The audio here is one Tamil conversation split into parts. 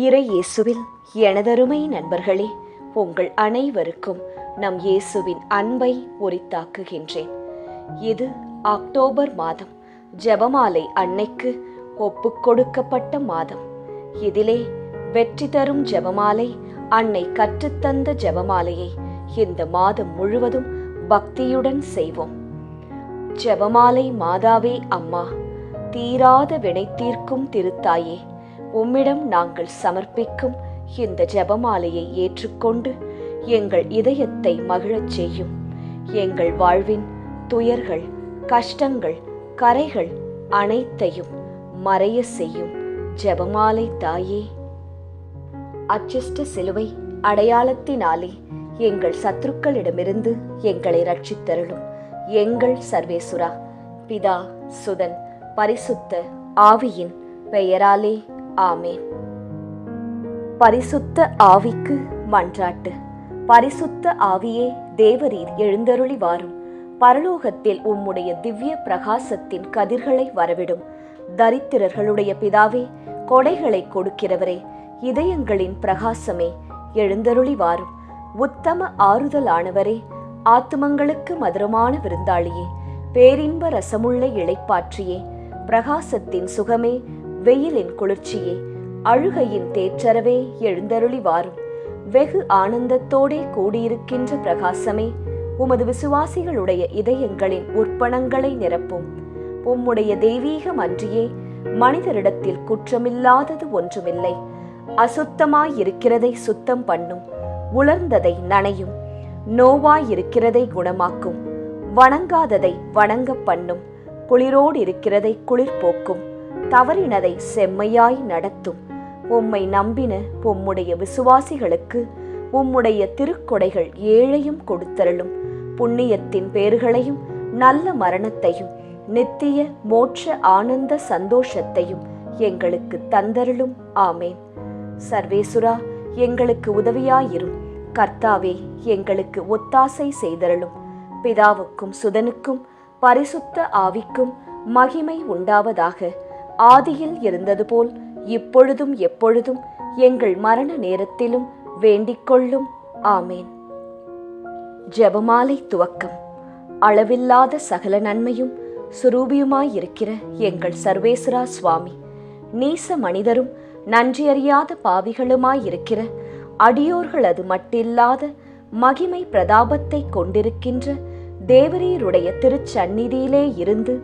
இறை இயேசுவில் எனதருமை நண்பர்களே, உங்கள் அனைவருக்கும் நம் இயேசுவின் அன்பை உரித்தாக்குகின்றேன். இது அக்டோபர் மாதம், ஜெபமாலை அன்னைக்கு ஒப்புக்கொடுக்கப்பட்ட மாதம். இதிலே வெற்றி தரும் ஜெபமாலை, அன்னை கற்றுத்தந்த ஜெபமாலையை இந்த மாதம் முழுவதும் பக்தியுடன் செய்வோம். ஜெபமாலை மாதாவே அம்மா, தீராத வினை தீர்க்கும் திருத்தாயே, உம்மிடம் நாங்கள் சமர்ப்பிக்கும் இந்த ஜெபமாலையை ஏற்றுக்கொண்டு எங்கள் இதயத்தை மகிழச் செய்யும். எங்கள் வாழ்வின் துயர்கள், கஷ்டங்கள், கரைகள் அனைத்தையும் மறைய செய்யும் ஜெபமாலை தாயே. அச்சிஷ்ட சிலுவை அடையாளத்தினாலே எங்கள் சத்துருக்களிடமிருந்து எங்களை ரட்சித்தருளும் எங்கள் சர்வேசுரா. பிதா, சுதன், பரிசுத்த ஆவியின் பெயராலே ஆமேன். பரிசுத்த ஆவிக்கு மன்றாட்டு. பரிசுத்த ஆவியே, தேவரீர் எழுந்தருளி வாரும். பரலோகத்தில் உம்முடைய திவ்ய பிரகாசத்தின் கதிர்களை வரவிடும். தரித்திரர்களுடைய பிதாவே, கொடைகளை கொடுக்கிறவரே, இதயங்களின் பிரகாசமே, எழுந்தருளி வாரும். உத்தம ஆறுதலானவரே, ஆத்துமங்களுக்கு மதுரமான விருந்தாளியே, பேரின்ப ரசமுள்ள இளைப்பாற்றியே, பிரகாசத்தின் சுகமே, வெயிலின் குளிர்ச்சியே, அழுகையின் தேற்றரவே, எழுந்தருளி வாரும். வெகு ஆனந்தத்தோடே கூடியிருக்கின்ற பிரகாசமே, உமது விசுவாசிகளுடைய இதயங்களின் உற்பணங்களை நிரப்பும். உம்முடைய தெய்வீகம் அன்றியே மனிதரிடத்தில் குற்றமில்லாதது ஒன்றுமில்லை. அசுத்தமாயிருக்கிறதை சுத்தம் பண்ணும், உலர்ந்ததை நனையும், நோவாயிருக்கிறதை குணமாக்கும், வணங்காததை வணங்க பண்ணும், குளிரோடு இருக்கிறதை குளிர் போக்கும், தவறினதை செம்மையாய் நடத்தும். உம்மை நம்பின உம்முடைய விசுவாசிகளுக்கு உம்முடைய திருக்கொடைகள் ஏழையும் கொடுத்தருளும். புண்ணியத்தின் பேறுகளையும் நல்ல மரணத்தையும் நித்திய மோட்ச ஆனந்த சந்தோஷத்தையும் எங்களுக்கு தந்தருளும். ஆமேன். சர்வேசுரா, எங்களுக்கு உதவியாயிரும். கர்த்தாவே, எங்களுக்கு ஒத்தாசை செய்தருளும். பிதாவுக்கும் சுதனுக்கும் பரிசுத்த ஆவிக்கும் மகிமை உண்டாவதாக. ஆதியில் இருந்தது போல் இப்பொழுதும் எப்பொழுதும் எங்கள் மரண நேரத்திலும் வேண்டிக்கொள்ளும். ஆமேன். ஜெபமாலை துவக்கம். அளவில்லாத சகல நன்மையும் சுரூபியுமாயிருக்கிற எங்கள் சர்வேஸ்வரா சுவாமி, நீச மனிதரும் நன்றியறியாத பாவிகளுமாயிருக்கிற அடியோர்களது மட்டில்லாத மகிமை பிரதாபத்தை கொண்டிருக்கின்ற தேவரீருடைய திருச்சந்நிதியிலே இருந்து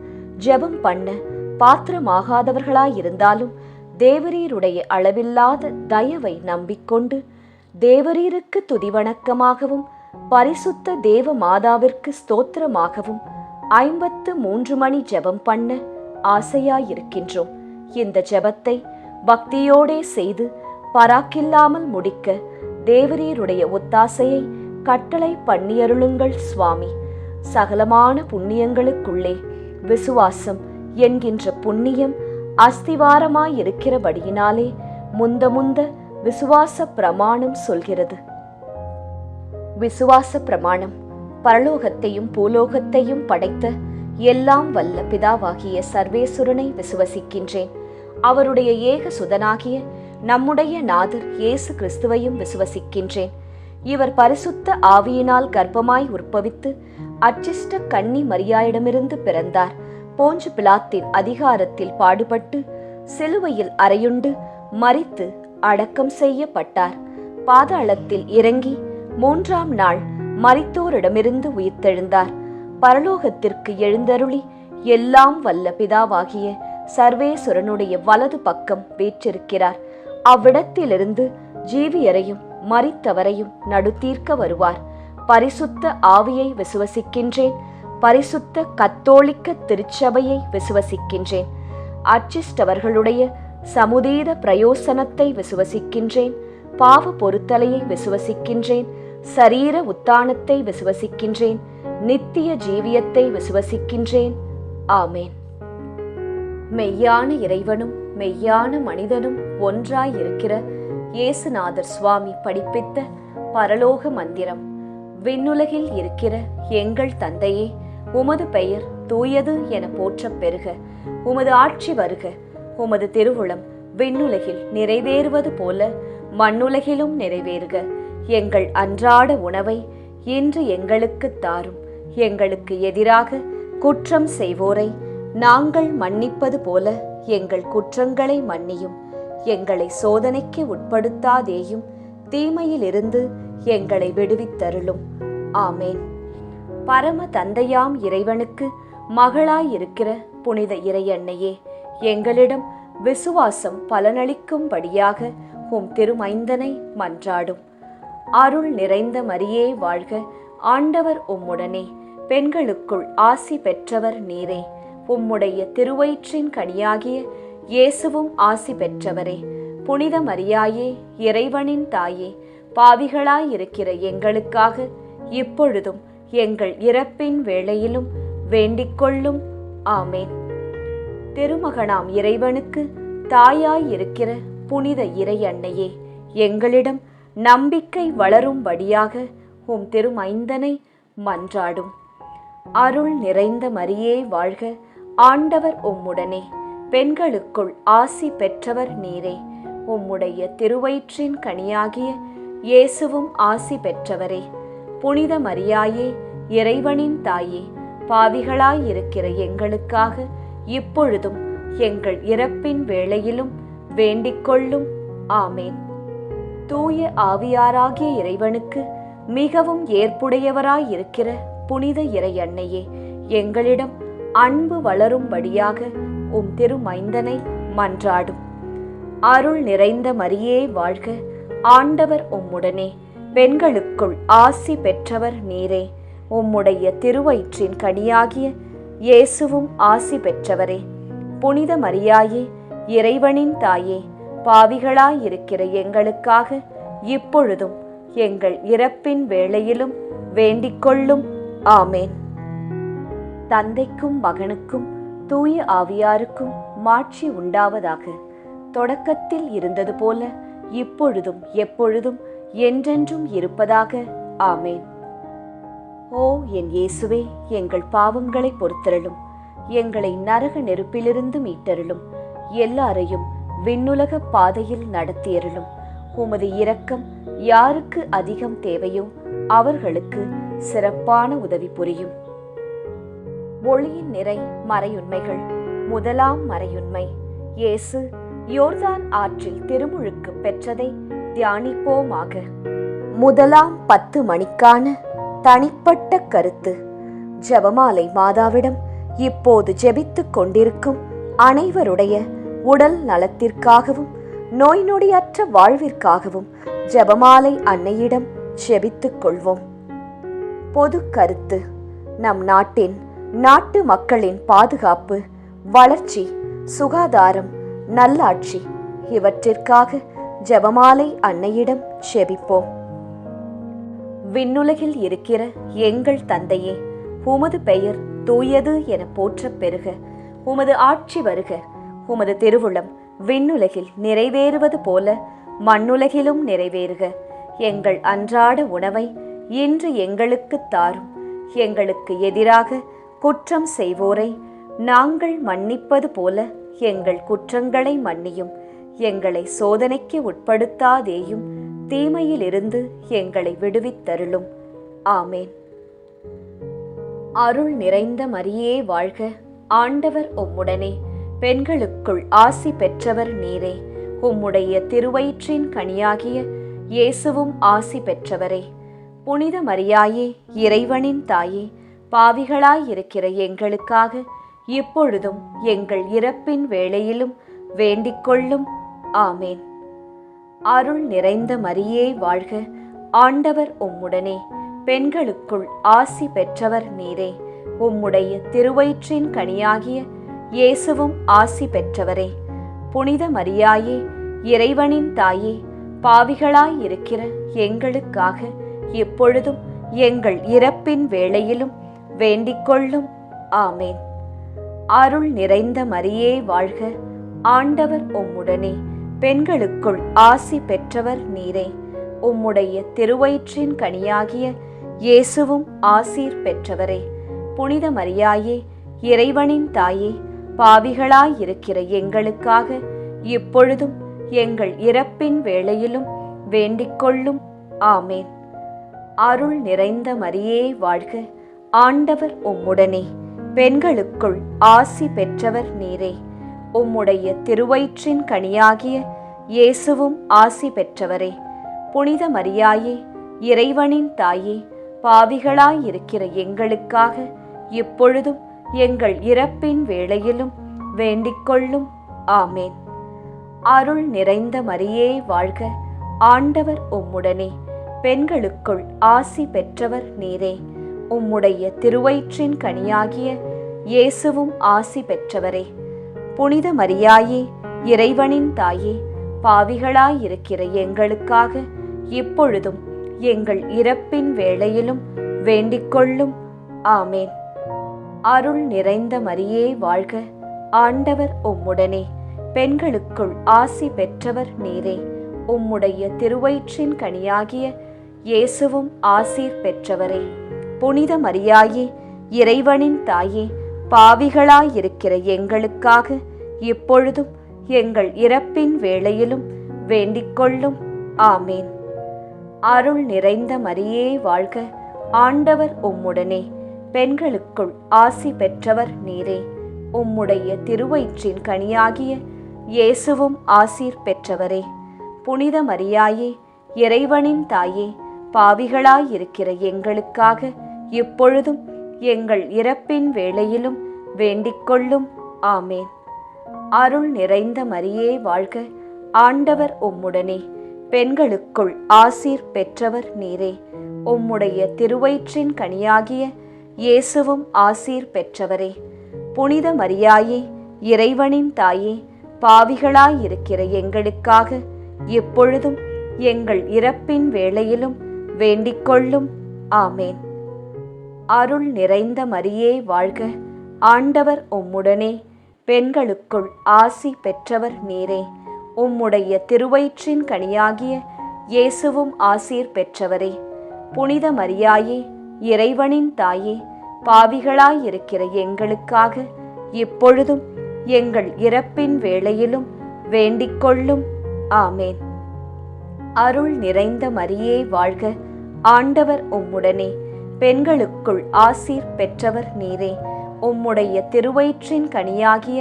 ஜெபம் பண்ண பாத்திரமாகாதவர்களாயிருந்தாலும் தேவரீருடைய அளவில்லாத தயவை நம்பிக்கொண்டு தேவரீருக்கு துதிவணக்கமாகவும் பரிசுத்த தேவ மாதாவிற்கு ஸ்தோத்திரமாகவும் 53 மணி ஜெபம் பண்ண ஆசையாயிருக்கின்றோம். இந்த ஜெபத்தை பக்தியோடே செய்து பராக்கில்லாமல் முடிக்க தேவரீருடைய ஒத்தாசையை கட்டளை பண்ணியருளுங்கள் சுவாமி. சகலமான புண்ணியங்களுக்குள்ளே விசுவாசம் என்கின்ற புண்ணியம் அஸ்திவாரமாயிருக்கிறபடியினாலே முந்த விசுவாச பிரமாணம் சொல்கிறது. விசுவாச பிரமாணம். பரலோகத்தையும் பூலோகத்தையும் படைத்த எல்லாம் வல்ல பிதாவாகிய சர்வேசுரனை விசுவசிக்கின்றேன். அவருடைய ஏக சுதனாகிய நம்முடைய நாதர் இயேசு கிறிஸ்துவையும் விசுவசிக்கின்றேன். இவர் பரிசுத்த ஆவியினால் கர்ப்பமாய் உற்பவித்து அச்சிஷ்ட கன்னி மரியாயிடமிருந்து பிறந்தார். போஞ்சு பிலாத்தின் அதிகாரத்தில் பாடுபட்டு சிலுவையில் அறையுண்டு மரித்து அடக்கம் செய்யப்பட்டார். பாதாளத்தில் இறங்கி 3ஆம் நாள் மரித்தோரிடமிருந்து உயிர்த்தெழுந்தார். பரலோகத்திற்கு எழுந்தருளி எல்லாம் வல்ல பிதாவாகிய சர்வேசுரனுடைய வலது பக்கம் வீற்றிருக்கிறார். அவ்விடத்திலிருந்து ஜீவியரையும் மரித்தவரையும் நடுத்தீர்க்க வருவார். பரிசுத்த ஆவியை விசுவசிக்கின்றேன். பரிசுத்த கத்தோலிக்க திருச்சபையை விசுவசிக்கின்றேன். அச்சிஷ்டவர்களுடைய சமுதீத பிரயோசனத்தை விசுவசிக்கின்றேன். பாவ பொறுத்தலையை விசுவசிக்கின்றேன். சரீர உத்தானத்தை விசுவசிக்கின்றேன். நித்திய ஜீவியத்தை விசுவசிக்கின்றேன். ஆமேன். மெய்யான இறைவனும் மெய்யான மனிதனும் ஒன்றாயிருக்கிற இயேசுநாதர் சுவாமி படிப்பித்த பரலோக மந்திரம். விண்ணுலகில் இருக்கிற எங்கள் தந்தையே, உமது பெயர் தூயது என போற்றப் பெறுக. உமது ஆட்சி வருக. உமது திருவுளம் விண்ணுலகில் நிறைவேறுவது போல மண்ணுலகிலும் நிறைவேறுக. எங்கள் அன்றாட உணவை இன்று எங்களுக்குத் தாரும். எங்களுக்கு எதிராக குற்றம் செய்வோரை நாங்கள் மன்னிப்பது போல எங்கள் குற்றங்களை மன்னியும். எங்களை சோதனைக்கு உட்படுத்தாதேயும், தீமையிலிருந்து எங்களை விடுவித்தருளும். ஆமேன். பரம தந்தையாம் இறைவனுக்கு மகளாயிருக்கிற புனித இறையன்னையே, எங்களிடம் விசுவாசம் பலனளிக்கும்படியாக உம் திருமைந்தனை மன்றாடும். அருள் நிறைந்த மரியே வாழ்க. ஆண்டவர் உம்முடனே, பெண்களுக்குள் ஆசி பெற்றவர் நீரே. உம்முடைய திருவயிற்றின் கனியாகிய இயேசுவும் ஆசி பெற்றவரே. புனித மரியாயே, இறைவனின் தாயே, பாவிகளாயிருக்கிற எங்களுக்காக இப்பொழுதும் எங்கள் இறப்பின் வேளையிலும் வேண்டிக்கொள்ளும். ஆமேன். திருமகனாம் இறைவனுக்கு தாயாயிருக்கிற புனித இறை அன்னையே, எங்களிடம் நம்பிக்கை வளரும்படியாக உம் திருமைந்தனை மன்றாடும். அருள் நிறைந்த மரியே வாழ்க. ஆண்டவர் உம்முடனே, பெண்களுக்குள் ஆசி பெற்றவர் நீரே. உம்முடைய திருவயிற்றின் கனியாகிய இயேசுவும் ஆசி பெற்றவரே. புனித மரியாயே, இறைவனின் தாயே, பாவிகளாயிருக்கிற எங்களுக்காக இப்பொழுதும் எங்கள் இறப்பின் வேளையிலும் வேண்டிக்கொள்ளும். ஆமேன். தூய ஆவியாராகிய இறைவனுக்கு மிகவும் ஏற்புடையவராயிருக்கிற புனித இறை அன்னையே, எங்களிடம் அன்பு வளரும்படியாக உம் திருமைந்தனை மன்றாடும். அருள் நிறைந்த மரியே வாழ்க. ஆண்டவர் உம்முடனே, பெண்களுக்குள் ஆசி பெற்றவர் நீரே. உம்முடைய திருவயிற்றின் கனியாகிய இயேசுவும் ஆசி பெற்றவரே. புனித மரியாயே, இறைவனின் தாயே, பாவிகளாயிருக்கிற எங்களுக்காக இப்பொழுதும் எங்கள் இறப்பின் வேளையிலும் வேண்டிக்கொள்ளும். ஆமேன். தந்தைக்கும் மகனுக்கும் தூய ஆவியாருக்கும் மாட்சி உண்டாவதாக. தொடக்கத்தில் இருந்தது போல இப்பொழுதும் எப்பொழுதும் என்றென்றும் இருப்பதாக. ஆமேன். ஓ என் இயேசுவே, எங்கள் பாவங்களை பொறுத்தருளும். எங்களை நரக நெருப்பிலிருந்து மீட்டருளும். எல்லாரையும் விண்ணுலக பாதையில் நடத்தியருளும். உமது இரக்கம் யாருக்கு அதிகம் தேவையோ அவர்களுக்கு சிறப்பான உதவி புரியும். ஒளியின் நிறை மறையுண்மைகள். முதலாம் மறையுண்மை, இயேசு யோர்தான் ஆற்றில் திருமுழுக்கு பெற்றதை தியானிப்போமாக. முதலாம் 10 மணிக்கான தனிப்பட்ட கருத்து. ஜெபமாலை மாதாவிடம் இப்போது ஜெபித்துக் கொண்டிருக்கும் அனைவருடைய உடல் நலத்திற்காகவும் நோய் நொடியற்ற வாழ்விற்காகவும் ஜெபமாலை அன்னையிடம் ஜெபித்துக் கொள்வோம். பொது கருத்து. நம் நாட்டு மக்களின் பாதுகாப்பு, வளர்ச்சி, சுகாதாரம், நல்லாட்சி இவற்றிற்காக ஜெபமாலை அன்னையிடம் ஜெபிப்போம். விண்ணுலகில் இருக்கிற எங்கள் தந்தையே, உமது பெயர் தூயது என போற்றப் பெறுக. உமது ஆட்சி வருக. உமது திருவுளம் விண்ணுலகில் நிறைவேறுவது போல மண்ணுலகிலும் நிறைவேறுக. எங்கள் அன்றாட உணவை இன்று எங்களுக்குத் தாரும். எங்களுக்கு எதிராக குற்றம் செய்வோரை நாங்கள் மன்னிப்பது போல எங்கள் குற்றங்களை மன்னியும். எங்களை சோதனைக்கு உட்படுத்தாதேயும், தீமையிலிருந்து எங்களை விடுவித்தருளும். ஆமேன். அருள் நிறைந்த மரியே வாழ்க. ஆண்டவர் உம்முடனே, பெண்களுக்குள் ஆசி பெற்றவர் நீரே. உம்முடைய திருவயிற்றின் கனியாகிய இயேசுவும் ஆசி பெற்றவரே. புனித மரியாயே, இறைவனின் தாயே, பாவிகளாயிருக்கிற எங்களுக்காக இப்பொழுதும் எங்கள் இறப்பின் வேளையிலும் வேண்டிக்கொள்ளும். ஆமேன். அருள் நிறைந்த மரியே வாழ்க. ஆண்டவர் உம்முடனே, பெண்களுக்குள் ஆசி பெற்றவர் நீரே. உம்முடைய திருவயிற்றின் கனியாகிய இயேசுவும் ஆசி பெற்றவரே. புனித மரியாயே, இறைவனின் தாயே, பாவிகளாயிருக்கிற எங்களுக்காக இப்பொழுதும் எங்கள் இறப்பின் வேளையிலும் வேண்டிக்கொள்ளும். ஆமேன். அருள் நிறைந்த மரியே வாழ்க. ஆண்டவர் உம்முடனே, பெண்களுக்குள் ஆசி பெற்றவர் நீரே. உம்முடைய திருவயிற்றின் கனியாகிய இயேசுவும் ஆசீர் பெற்றவரே. புனித மரியாயே, இறைவனின் தாயே, பாவிகளாயிருக்கிற எங்களுக்காக இப்பொழுதும் எங்கள் இறப்பின் வேளையிலும் வேண்டிக்கொள்ளும். ஆமேன். அருள் நிறைந்த மரியே வாழ்க, ஆண்டவர் உம்முடனே, பெண்களுக்குள் ஆசி பெற்றவர் நீரே. உம்முடைய திருவயிற்றின் கனியாகிய இயேசுவும் ஆசி பெற்றவரே. புனித மரியாயே, இறைவனின் தாயே, பாவிகளாயிருக்கிற எங்களுக்காக இப்பொழுதும் எங்கள் இறப்பின் வேளையிலும் வேண்டிக்கொள்ளும். ஆமேன். அருள் நிறைந்த மரியே வாழ்க, ஆண்டவர் உம்முடனே, பெண்களுக்குள் ஆசி பெற்றவர் நீரே. உம்முடைய திருவயிற்றின் கனியாகிய இயேசுவும் ஆசி பெற்றவரே. புனித மரியாயே, இறைவனின் தாயே, பாவிகளாயிருக்கிற எங்களுக்காக இப்பொழுதும் எங்கள் இறப்பின் வேளையிலும் வேண்டிக்கொள்ளும். ஆமேன். அருள் நிறைந்த மரியே வாழ்க, ஆண்டவர் உம்முடனே, பெண்களுக்குள் ஆசி பெற்றவர் நீரே. உம்முடைய திருவயிற்றின் கனியாகிய இயேசுவும் ஆசீர் பெற்றவரே. புனித மரியாயே, இறைவனின் தாயே, பாவிகளாயிருக்கிற எங்களுக்காக இப்பொழுதும் எங்கள் இறப்பின் வேளையிலும் வேண்டிக்கொள்ளும். ஆமேன். அருள் நிறைந்த மரியே வாழ்க, ஆண்டவர் உம்முடனே, பெண்களுக்குள் ஆசி பெற்றவர் நீரே. உம்முடைய திருவயிற்றின் கனியாகிய இயேசுவும் ஆசீர் பெற்றவரே. புனித மரியாயே, இறைவனின் தாயே, பாவிகளாயிருக்கிற எங்களுக்காக இப்பொழுதும் எங்கள் இறப்பின் வேளையிலும் வேண்டிக்கொள்ளும். ஆமேன். அருள் நிறைந்த மரியே வாழ்க, ஆண்டவர் உம்முடனே, பெண்களுக்குள் ஆசீர் பெற்றவர் நீரே. உம்முடைய திருவயிற்றின் கனியாகிய இயேசுவும் ஆசீர் பெற்றவரே. புனித மரியாயே, இறைவனின் தாயே, பாவிகளாயிருக்கிற எங்களுக்காக இப்பொழுதும் எங்கள் இறப்பின் வேளையிலும் வேண்டிக்கொள்ளும். ஆமேன். அருள் நிறைந்த மரியே வாழ்க, ஆண்டவர் உம்முடனே, பெண்களுக்குள் ஆசி பெற்றவர் நீரே. உம்முடைய திருவயிற்றின் கனியாகிய இயேசுவும் ஆசீர் பெற்றவரே. புனித மரியாயே, இறைவனின் தாயே, பாவிகளாயிருக்கிற எங்களுக்காக இப்பொழுதும் எங்கள் இறப்பின் வேளையிலும் வேண்டிக்கொள்ளும். ஆமேன். அருள் நிறைந்த மரியே வாழ்க, ஆண்டவர் உம்முடனே, பெண்களுக்குள் ஆசீர் பெற்றவர் நீரே. உம்முடைய திருவயிற்றின் கனியாகிய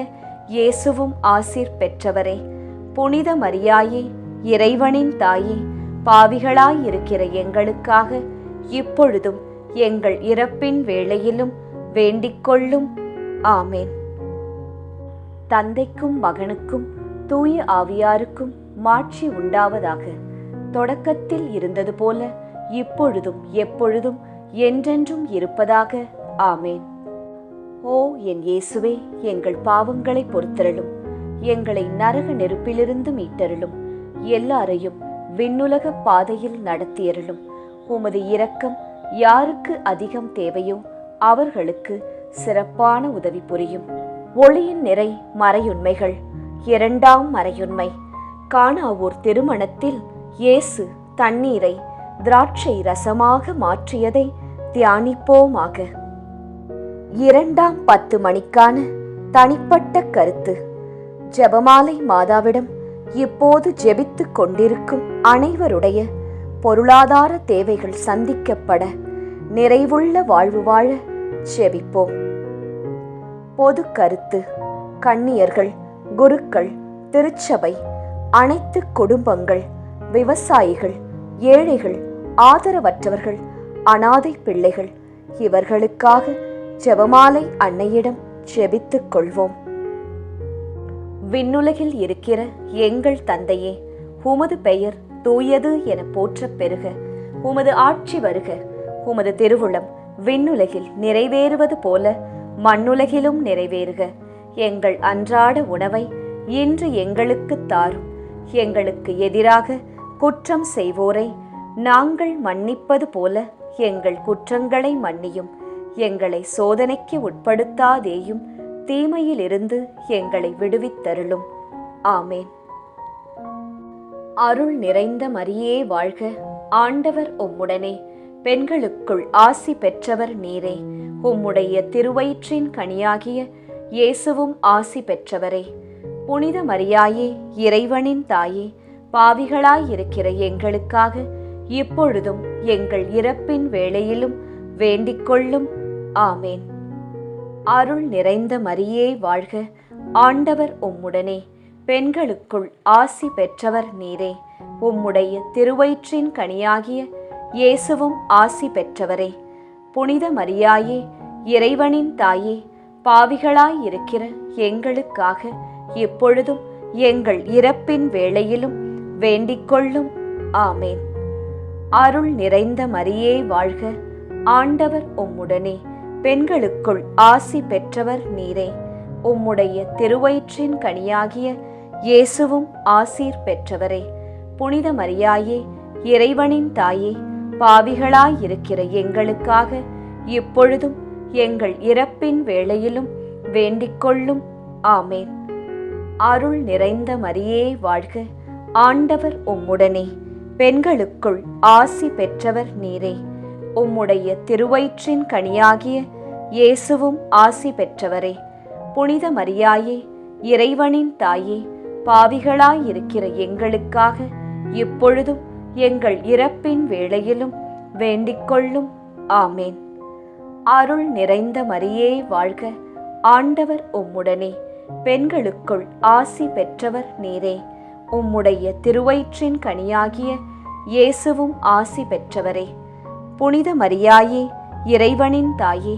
இயேசுவும் ஆசீர் பெற்றவரே. புனித மரியாயே, இறைவனின் தாயே, பாவிகளாயிருக்கிற எங்களுக்காக இப்பொழுதும் எங்கள் இறப்பின் வேளையிலும் வேண்டிக்கொள்ளும். ஆமேன். தந்தைக்கும் மகனுக்கும் தூய ஆவியாருக்கும் மாட்சி உண்டாவதாக. தொடக்கத்தில் இருந்தது போல இப்பொழுதும் எப்பொழுதும் என்றென்றும் இருப்பதாக. ஆமேன். ஓ என் இயேசுவே, எங்கள் பாவங்களை பொறுத்தருளும், எங்களை நரக நெருப்பிலிருந்து மீட்டருளும், எல்லாரையும் விண்ணுலக பாதையில் நடத்தியருளும். உமது இரக்கம் யாருக்கு அதிகம் தேவையோ அவர்களுக்கு சிறப்பான உதவி புரியும். ஒளியின் நிறை மறையுண்மைகள். இரண்டாம் மறையுண்மை. கானாவூர் திருமணத்தில் இயேசு தண்ணீரை திராட்சை ரசமாக மாற்றியதை தியானிப்போமாக. இரண்டாம் 10 மணிக்கான தனிப்பட்ட கருத்து. ஜெபமாலை மாதாவிடம் இப்போது ஜெபித்துக் கொண்டிருக்கும் அனைவருடைய பொருளாதார தேவைகள் சந்திக்கப்பட நிறைவுள்ள வாழ்வு வாழ ஜெபிப்போம். பொது கருத்து. கன்னியர்கள், குருக்கள், திருச்சபை, அனைத்து குடும்பங்கள், விவசாயிகள், ஏழைகள், ஆதரவற்றவர்கள், அனாதை பிள்ளைகள், இவர்களுக்காக ஜெபமாலை அன்னையிடம் ஜெபித்துக் கொள்வோம். விண்ணுலகில் இருக்கிற எங்கள் தந்தையே, உமது பெயர் தூயது என போற்றப் பெறுக. உமது ஆட்சி வருக. உமது திருவுளம் விண்ணுலகில் நிறைவேறுவது போல மண்ணுலகிலும் நிறைவேறுக. எங்கள் அன்றாட உணவை இன்று எங்களுக்கு தாரும். எங்களுக்கு எதிராக குற்றம் செய்வோரை நாங்கள் மன்னிப்பது போல எங்கள் குற்றங்களை மன்னியும். எங்களை சோதனைக்கு உட்படுத்தாதேயும், தீமையிலிருந்து எங்களை விடுவித்தருளும். ஆமேன். அருள் நிறைந்த மரியே வாழ்க, ஆண்டவர் உம்முடனே, பெண்களுக்குள் ஆசி பெற்றவர் நீரே. உம்முடைய திருவயிற்றின் கனியாகிய இயேசுவும் ஆசி பெற்றவரே. புனித மரியாயே, இறைவனின் தாயே, பாவிகளாயிருக்கிற எங்களுக்காக இப்பொழுதும் எங்கள் இறப்பின் வேளையிலும் வேண்டிக்கொள்ளும். ஆமேன். அருள் நிறைந்த மரியே வாழ்க, ஆண்டவர் உம்முடனே, பெண்களுக்குள் ஆசி பெற்றவர் நீரே. உம்முடைய திருவயிற்றின் கனியாகிய இயேசுவும் ஆசி பெற்றவரே. புனித மரியாயே, இறைவனின் தாயே, பாவிகளாயிருக்கிற எங்களுக்காக இப்பொழுதும் எங்கள் இறப்பின் வேளையிலும் வேண்டிக்கொள்ளும். ஆமேன். அருள் நிறைந்த மரியே வாழ்க, ஆண்டவர் உம்முடனே, பெண்களுக்குள் ஆசி பெற்றவர் நீரே. உம்முடைய திருவயிற்றின் கனியாகிய இயேசுவும் ஆசீர் பெற்றவரே. புனித மரியாயே, இறைவனின் தாயே, பாவிகளாயிருக்கிற எங்களுக்காக இப்பொழுதும் எங்கள் இறப்பின் வேளையிலும் வேண்டிக்கொள்ளும். ஆமேன். அருள் நிறைந்த மரியே வாழ்க, ஆண்டவர் உம்முடனே, பெண்களுக்குள் ஆசி பெற்றவர் நீரே. உம்முடைய திருவயிற்றின் கனியாகிய இயேசுவும் ஆசி பெற்றவரே. புனித மரியாயே, இறைவனின் தாயே, பாவிகளாயிருக்கிற எங்களுக்காக இப்பொழுதும் எங்கள் இறப்பின் வேளையிலும் வேண்டிக்கொள்ளும். ஆமேன். அருள் நிறைந்த மரியே வாழ்க, ஆண்டவர் உம்முடனே, பெண்களுக்குள் ஆசி பெற்றவர் நீரே. உம்முடைய திருவயிற்றின் கனியாகிய இயேசுவும் ஆசி பெற்றவரே. புனித மரியாயே, இறைவனின் தாயே,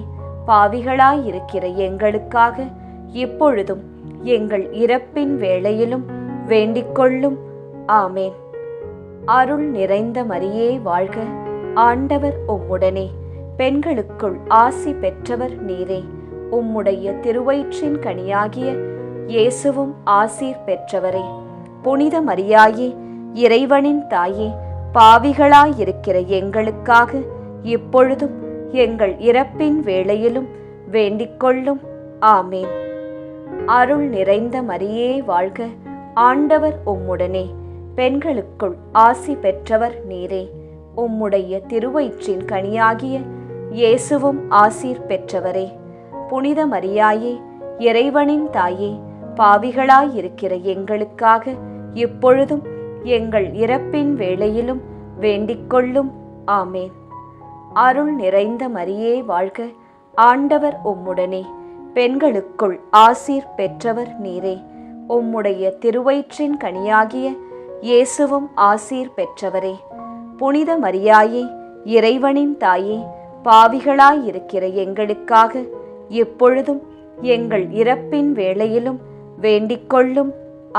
பாவிகளாயிருக்கிற எங்களுக்காக இப்பொழுதும் எங்கள் இறப்பின் வேளையிலும் வேண்டிக்கொள்ளும். ஆமேன். அருள் நிறைந்த மரியே வாழ்க, ஆண்டவர் உம்முடனே, பெண்களுக்குள் ஆசி பெற்றவர் நீரே. உம்முடைய திருவயிற்றின் கனியாகிய இயேசுவும் ஆசீர் பெற்றவரே. புனித மரியாயே, இறைவனின் தாயே, பாவிகளாயிருக்கிற எங்களுக்காக இப்பொழுதும் எங்கள் இறப்பின் வேளையிலும் வேண்டிக்கொள்ளும். ஆமேன். அருள் நிறைந்த மரியே வாழ்க, ஆண்டவர் உம்முடனே, பெண்களுக்குள் ஆசி பெற்றவர் நீரே. உம்முடைய திருவயிற்றின் கனியாகிய இயேசுவும் ஆசீர் பெற்றவரே. புனித மரியாயே, இறைவனின் தாயே, பாவிகளாயிருக்கிற எங்களுக்காக இப்பொழுதும் எங்கள் இறப்பின் வேளையிலும் வேண்டிக்கொள்ளும். ஆமேன். அருள் நிறைந்த மரியே வாழ்க, ஆண்டவர் உம்முடனே, பெண்களுக்குள் ஆசீர் பெற்றவர் நீரே. உம்முடைய திருவயிற்றின் கனியாகிய இயேசுவும் ஆசீர் பெற்றவரே. புனித மரியாயே, இறைவனின் தாயே, பாவிகளாயிருக்கிற எங்களுக்காக இப்பொழுதும் எங்கள் இறப்பின் வேளையிலும் வேண்டிக்கொள்ளும்.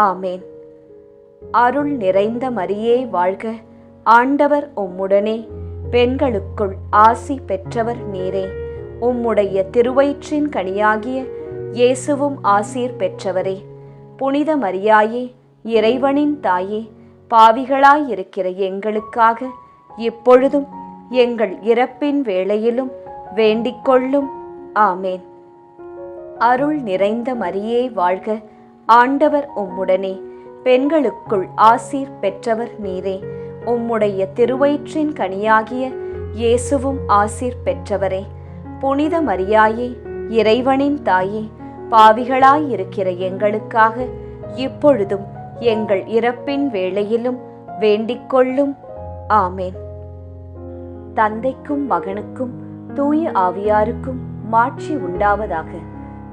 ஆமேன். அருள் நிறைந்த மரியே வாழ்க, ஆண்டவர் உம்முடனே, பெண்களுக்குள் ஆசி பெற்றவர் நீரே. உம்முடைய திருவயிற்றின் கனியாகிய இயேசுவும் ஆசீர் பெற்றவரே. புனித மரியாயே, இறைவனின் தாயே, பாவிகளாயிருக்கிற எங்களுக்காக இப்பொழுதும் எங்கள் இறப்பின் வேளையிலும் வேண்டிக்கொள்ளும். ஆமேன். அருள் நிறைந்த மரியே வாழ்க, ஆண்டவர் உம்முடனே, பெண்களுக்குள் ஆசீர் பெற்றவர் நீரே. உம்முடைய திருவயிற்றின் கனியாகிய இயேசுவும் ஆசீர் பெற்றவரே. புனித மரியாயே, இறைவனின் தாயே, பாவிகளாயிருக்கிற எங்களுக்காக இப்பொழுதும் எங்கள் இறப்பின் வேளையிலும் வேண்டிக்கொள்ளும். ஆமேன். தந்தைக்கும் மகனுக்கும் தூய ஆவியாருக்கும் மாட்சி உண்டாவதாக.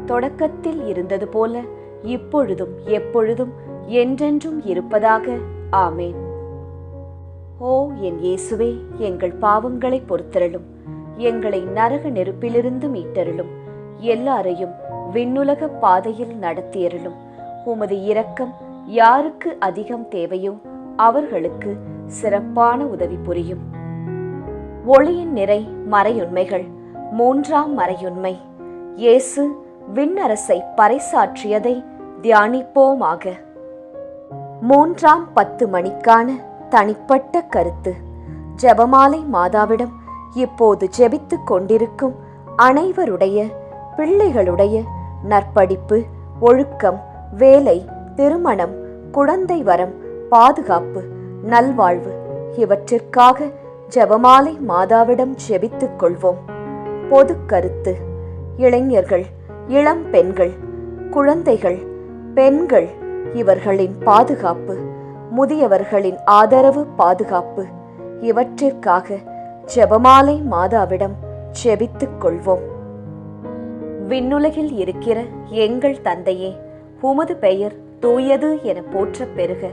தொடக்கத்தில் இருந்தது போல இப்பொழுதும் எப்பொழுதும் என்றென்றும் இருப்பதாக. ஆமேன். ஓ என் இயேசுவே, எங்கள் பாவங்களை பொறுத்தருளும், எங்களை நரக நெருப்பிலிருந்து மீட்டருளும், எல்லாரையும் விண்ணுலக பாதையில் நடத்தியருளும். உமது இரக்கம் யாருக்கு அதிகம் தேவையோ அவர்களுக்கு சிறப்பான உதவி புரியும். ஒளியின் நிறை மறையுண்மைகள். மூன்றாம் மறையுண்மை, இயேசு விண்ணரசை பறைசாற்றியதை தியானிப்போமாக. மூன்றாம் 10 மணிக்கான தனிப்பட்ட கருத்து. ஜெபமாலை மாதாவிடம் இப்போது ஜெபித்துக் கொண்டிருக்கும் அனைவருடைய பிள்ளைகளுடைய நற்படிப்பு, ஒழுக்கம், வேலை, திருமணம், குழந்தை வரம், பாதுகாப்பு, நல்வாழ்வு இவற்றிற்காக ஜெபமாலை மாதாவிடம் ஜெபித்துக் கொள்வோம். பொது கருத்து. இளைஞர்கள், இளம் பெண்கள், குழந்தைகள், பெண்கள், இவர்களின் பாதுகாப்பு, முதியவர்களின் ஆதரவு, பாதுகாப்பு இவற்றிற்காக ஜெபமாலை மாதாவிடம் ஜெபித்துக் கொள்வோம். விண்ணுலகில் இருக்கிற எங்கள் தந்தையே, உமது பெயர் தூயது என போற்றப் பெறுக.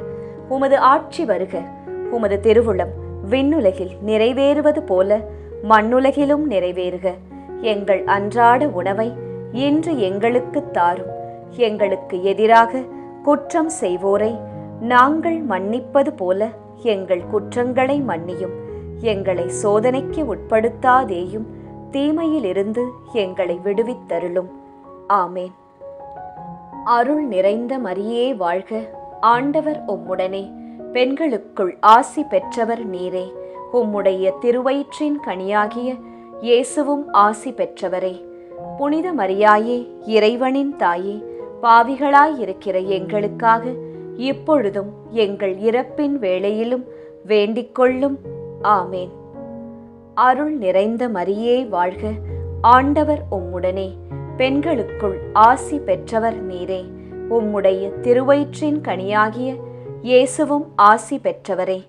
உமது ஆட்சி வருக. உமது திருவுளம் விண்ணுலகில் நிறைவேறுவது போல மண்ணுலகிலும் நிறைவேறுக. எங்கள் அன்றாட உணவை இன்று எங்களுக்கு தாரும். எங்களுக்கு எதிராக குற்றம் செய்வோரை நாங்கள் மன்னிப்பது போல எங்கள் குற்றங்களை மன்னியும். எங்களை சோதனைக்கு உட்படுத்தாதேயும், தீமையிலிருந்து எங்களை விடுவித்தருளும். ஆமேன். அருள் நிறைந்த மரியே வாழ்க. ஆண்டவர் உம்முடனே, பெண்களுக்குள் ஆசி பெற்றவர் நீரே. உம்முடைய திருவயிற்றின் கனியாகிய இயேசுவும் ஆசி பெற்றவரே. புனித மரியாயே, இறைவனின் தாயே, பாவிகளாயிருக்கிற எங்களுக்காக இப்பொழுதும் எங்கள் இறப்பின் வேளையிலும் வேண்டிக்கொள்ளும். ஆமேன். அருள் நிறைந்த மரியே வாழ்க. ஆண்டவர் உம்முடனே, பெண்களுக்குள் ஆசி பெற்றவர் நீரே. உம்முடைய திருவயிற்றின் கனியாகிய இயேசுவும் ஆசி பெற்றவரே.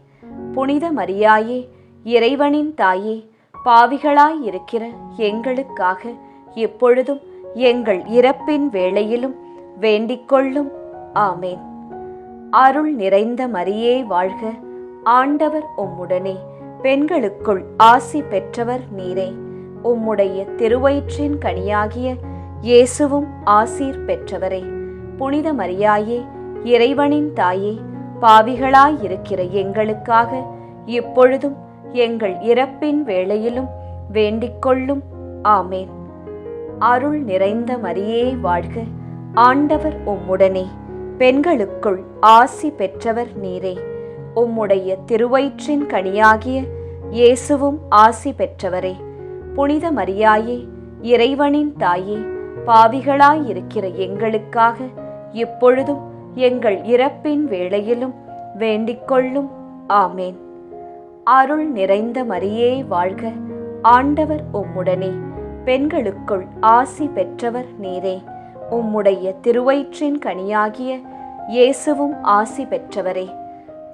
புனித மரியாயே, இறைவனின் தாயே, பாவிகளாயிருக்கிற எங்களுக்காக இப்பொழுதும் எங்கள் இறப்பின் வேளையிலும் வேண்டிக்கொள்ளும். ஆமேன். அருள் நிறைந்த மரியே வாழ்க. ஆண்டவர் உம்முடனே, பெண்களுக்குள் ஆசி பெற்றவர் நீரே. உம்முடைய திருவயிற்றின் கனியாகிய இயேசுவும் ஆசீர் பெற்றவரே. புனித மரியாயே, இறைவனின் தாயே, பாவிகளாயிருக்கிற எங்களுக்காக இப்பொழுதும் எங்கள் இறப்பின் வேளையிலும் வேண்டிக்கொள்ளும். ஆமேன். அருள் நிறைந்த மரியே வாழ்க. ஆண்டவர் உம்முடனே, பெண்களுக்குள் ஆசி பெற்றவர் நீரே. உம்முடைய திருவயிற்றின் கனியாகிய இயேசுவும் ஆசி பெற்றவரே. புனித மரியாயே, இறைவனின் தாயே, பாவிகளாயிருக்கிற எங்களுக்காக இப்பொழுதும் எங்கள் இறப்பின் வேளையிலும் வேண்டிக்கொள்ளும். ஆமேன். அருள் நிறைந்த மரியே வாழ்க. ஆண்டவர் உம்முடனே, பெண்களுக்குள் ஆசி பெற்றவர் நீரே. உம்முடைய திருவயிற்றின் கனியாகிய இயேசுவும் ஆசி பெற்றவரே.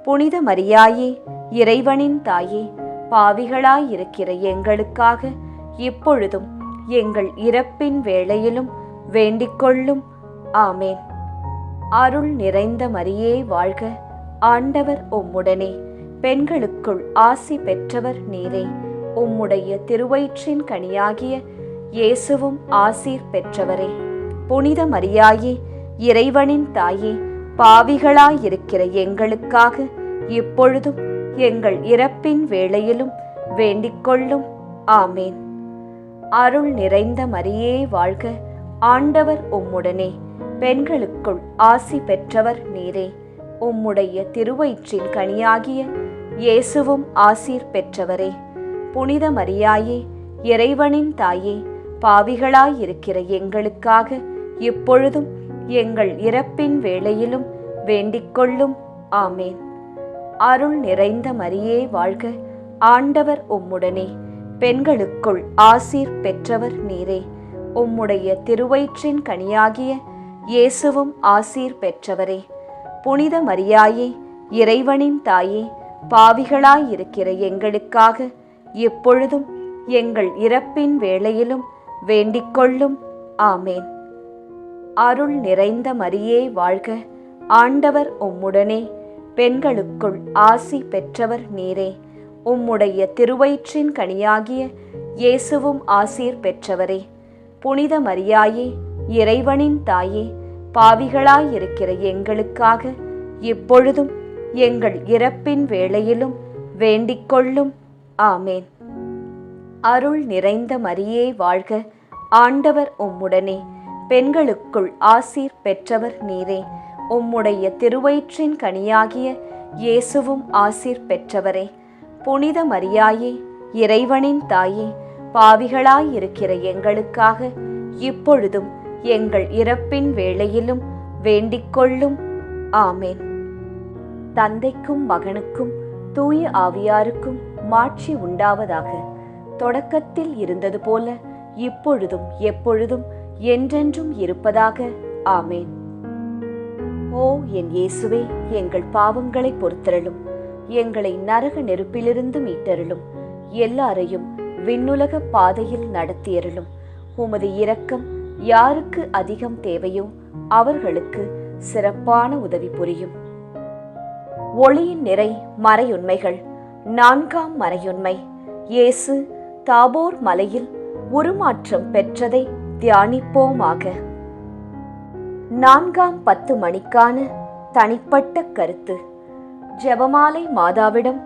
புனித மரியாயே, இறைவனின் தாயே, பாவிகளாயிருக்கிற எங்களுக்காக இப்பொழுதும் எங்கள் இறப்பின் வேளையிலும் வேண்டிக்கொள்ளும். ஆமேன். அருள் நிறைந்த மரியே வாழ்க. ஆண்டவர் உம்முடனே, பெண்களுக்குள் ஆசி பெற்றவர் நீரே. உம்முடைய திருவயிற்றின் கனியாகிய இயேசுவும் ஆசீர் பெற்றவரே. புனித மரியாயே, இறைவனின் தாயே, பாவிகளாயிருக்கிற எங்களுக்காக இப்பொழுதும் எங்கள் இறப்பின் வேளையிலும் வேண்டிக்கொள்ளும். ஆமேன். அருள் நிறைந்த மரியே வாழ்க. ஆண்டவர் உம்முடனே, பெண்களுக்குள் ஆசி பெற்றவர் நீரே. உம்முடைய திருவயிற்றின் கனியாகிய இயேசுவும் ஆசீர் பெற்றவரே. புனித மரியாயே, இறைவனின் தாயே, பாவிகளாயிருக்கிற எங்களுக்காக இப்பொழுதும் எங்கள் இறப்பின் வேளையிலும் வேண்டிக்கொள்ளும். ஆமேன். அருள் நிறைந்த மரியே வாழ்க. ஆண்டவர் உம்முடனே, பெண்களுக்குள் ஆசீர் பெற்றவர் நீரே. உம்முடைய திருவயிற்றின் கனியாகிய இயேசுவும் ஆசீர் பெற்றவரே. புனித மரியாயே, இறைவனின் தாயே, பாவிகளாயிருக்கிற எங்களுக்காக இப்பொழுதும் எங்கள் இறப்பின் வேளையிலும் வேண்டிக்கொள்ளும். ஆமேன். அருள் நிறைந்த மரியே வாழ்க. ஆண்டவர் உம்முடனே, பெண்களுக்குள் ஆசி பெற்றவர் நீரே. உம்முடைய திருவயிற்றின் கனியாகிய இயேசுவும் ஆசீர் பெற்றவரே. புனித மரியாயே, இறைவனின் தாயே, பாவிகளாயிருக்கிற எங்களுக்காக இப்பொழுதும் எங்கள் இறப்பின் வேளையிலும் வேண்டிக்கொள்ளும். ஆமேன். அருள் நிறைந்த மரியே வாழ்க. ஆண்டவர் உம்முடனே, பெண்களுக்குள் ஆசீர் பெற்றவர் நீரே. உம்முடைய திருவயிற்றின் கனியாகிய இயேசுவும் ஆசீர் பெற்றவரே. புனித மரியாயே, இறைவனின் தாயே, பாவிகளாயிருக்கிற எங்களுக்காக இப்பொழுதும் எங்கள் இறப்பின் வேளையிலும் வேண்டிக்கொள்ளும். ஆமேன். தந்தைக்கும் மகனுக்கும் தூய ஆவியாருக்கும் மாட்சி உண்டாவதாக. தொடக்கத்தில் இருந்தது போல இப்பொழுதும் எப்பொழுதும் என்றென்றும் இருப்பதாக. ஆமேன். ஓ என் இயேசுவே, எங்கள் பாவங்களை பொறுத்தருளும். எங்களை நரக நெருப்பிலிருந்து மீட்டருளும். எல்லாரையும் விண்ணுலக பாதையில் நடத்தியருளும். உமது இரக்கம் யாருக்கு அதிகம் தேவையோ அவர்களுக்கு சிறப்பான உதவி புரியும். ஒளியின் நிறை மறையுண்மைகள். 4ஆம் மறையுண்மை. இயேசு தாபோர் மலையில் உருமாற்றம் பெற்றதை தியானிப்போமாக. 4ஆம் 10 மணிக்கான தனிப்பட்ட கருத்து. ஜெபமாலை மாதாவிடம்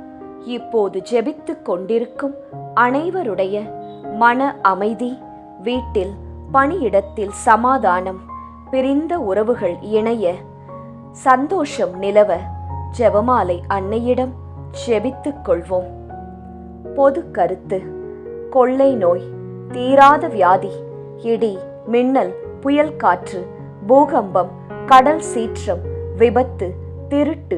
இப்போது ஜெபித்துக் கொண்டிருக்கும் அனைவருடைய மன அமைதி, வீட்டில் பணியிடத்தில் சமாதானம், பிரிந்த உறவுகள் இணைய சந்தோஷம் நிலவ ஜெபமாலை அன்னையிடம் ஜெபித்துக் கொள்வோம். பொது கருத்து. கொள்ளை நோய், தீராத வியாதி, இடி மின்னல், புயல் காற்று, பூகம்பம், கடல் சீற்றம், விபத்து, திருட்டு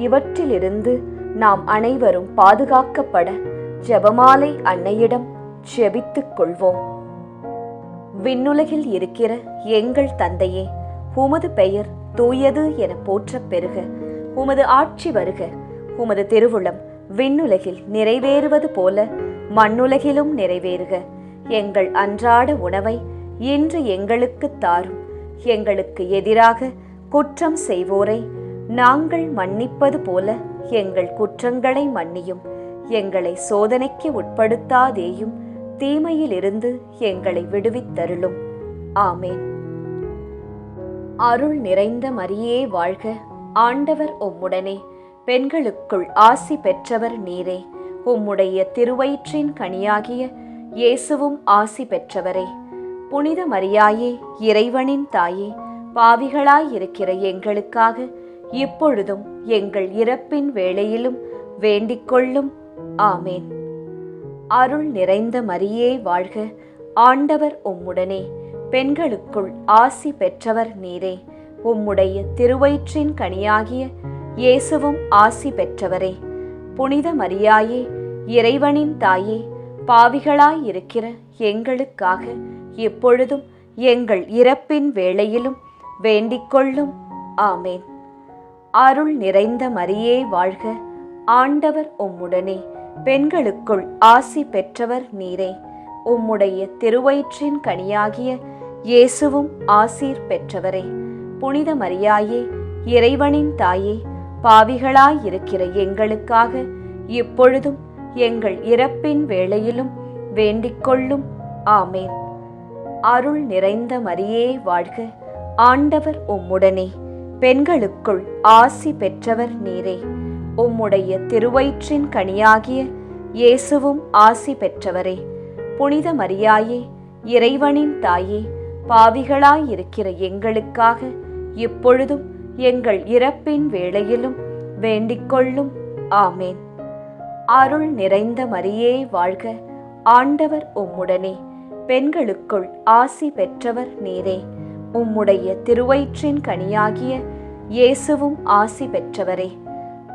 இவற்றிலிருந்து நாம் அனைவரும் பாதுகாக்கப்பட ஜெபமாலை அன்னையிடம் ஜெபித்துக் கொள்வோம். விண்ணுலகில் இருக்கிற எங்கள் தந்தையே, உமது பெயர் தூயது என போற்றப் பெறுக. உமது ஆட்சி வருக. உமது திருவுளம் விண்ணுலகில் நிறைவேறுவது போல மண்ணுலகிலும் நிறைவேறுக. எங்கள் அன்றாட உணவை இன்று எங்களுக்கு தாரும். எங்களுக்கு எதிராக குற்றம் செய்வோரை நாங்கள் மன்னிப்பது போல எங்கள் குற்றங்களை மன்னியும். எங்களை சோதனைக்கு உட்படுத்தாதேயும், தீமையிலிருந்து எங்களை விடுவித்தருளும். ஆமேன். அருள் நிறைந்த மரியே வாழ்க. ஆண்டவர் உம்முடனே. பெண்களுக்குள் ஆசி பெற்றவர் நீரே. உம்முடைய திருவயிற்றின் கனியாகிய இயேசுவும் ஆசி பெற்றவரே. புனித மரியாயே, இறைவனின் தாயே, பாவிகளாயிருக்கிற எங்களுக்காக இப்பொழுதும் எங்கள் இறப்பின் வேளையிலும் வேண்டிக்கொள்ளும். ஆமேன். அருள் நிறைந்த மரியே வாழ்க. ஆண்டவர் உம்முடனே. பெண்களுக்குள் ஆசி பெற்றவர் நீரே. உம்முடைய திருவயிற்றின் கனியாகிய இயேசுவும் ஆசி பெற்றவரே. புனித மரியாயே, இறைவனின் தாயே, பாவிகளாயிருக்கிற எங்களுக்காக இப்பொழுதும் எங்கள் இறப்பின் வேளையிலும் வேண்டிக்கொள்ளும். ஆமேன். அருள் நிறைந்த மரியே வாழ்க. ஆண்டவர் உம்முடனே. பெண்களுக்குள் ஆசி பெற்றவர் நீரே. உம்முடைய திருவயிற்றின் கனியாகிய இயேசுவும் ஆசீர் பெற்றவரே. புனித மரியாயே, இறைவனின் தாயே, பாவிகளாயிருக்கிற எங்களுக்காக இப்பொழுதும் எங்கள் இறப்பின் வேளையிலும் வேண்டிக்கொள்ளும். ஆமேன். அருள் நிறைந்த மரியே வாழ்க. ஆண்டவர் உம்முடனே. பெண்களுக்குள் ஆசி பெற்றவர் நீரே. உம்முடைய திருவயிற்றின் கனியாகிய இயேசுவும் ஆசி பெற்றவரே. புனித மரியாயே, இறைவனின் தாயே, பாவிகளாயிருக்கிற எங்களுக்காக இப்பொழுதும் எங்கள் இறப்பின் வேளையிலும் வேண்டிக்கொள்ளும். ஆமேன். அருள் நிறைந்த மரியே வாழ்க. ஆண்டவர் உம்முடனே. பெண்களுக்குள் ஆசி பெற்றவர் நீரே. உம்முடைய திருவயிற்றின் கனியாகிய இயேசுவும் ஆசி பெற்றவரே.